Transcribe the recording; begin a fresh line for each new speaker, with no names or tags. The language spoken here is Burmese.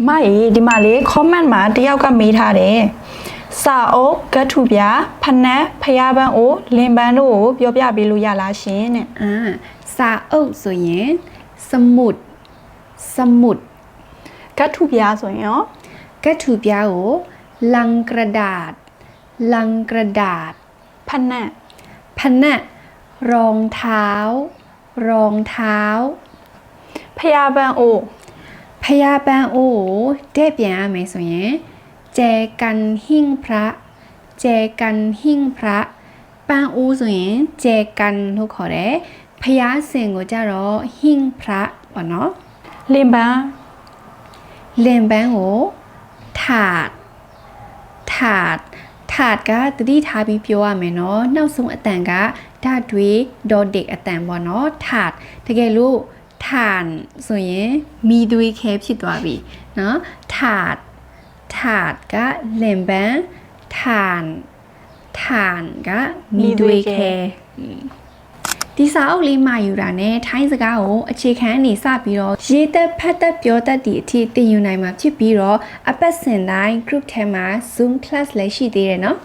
မိုက်ဒီမှာလေ comment မှာတယောက်ကမေးထားတယ်စာအုပ်ကတ်ထူပြဖနက်ဖျားပန်းအိုလင်ပန်းတို့ကိုပြောပြပေးလို့ရလားရှင်တဲ့
စာအုပ်ဆိုရင်စมุด
ကတ်ထူပြဆိုရင်ရော
ကတ်ထူပြကိုลังกระดาษ
ဖနက်
รองเท้า
ဖျားပန်းအို
พยาบาลโอ้ได้เปลี่ยนอะไรส่วนยังแจกันหิ้งพระปางอูส่วนยังแจกันทุกคนเลยพยาเสียงก็จะรอหิ้งพระวะเนาะ
ลมบ้าน
โอ้ถาดก็ตดีทาบีเปียวอ่ะไหมเนาะน่าสงแต่งก็ดาด้วยดอเด็กแต่งบ่เนาะถาดตะเกียลูฐานส่วนยังมีด้วยเคปผิดตัวบีเนาะถาดก็เล่มแบงฐานก็มีด้วยเคဒီစာအုပ်လေးမှာယူတာနဲ့ထိုင်းစကားကိုအခြေခံနေစပြီးတော့ရေးသက်ဖတ်သက်ပြောတတ်သည့်အထိသင်ယူနိုင်မှာဖြစ်ပြီးတော့အပတ်စဉ်တိုင်း group ထဲမှာ Zoom class လည်းရှိသေးတယ်เนาะ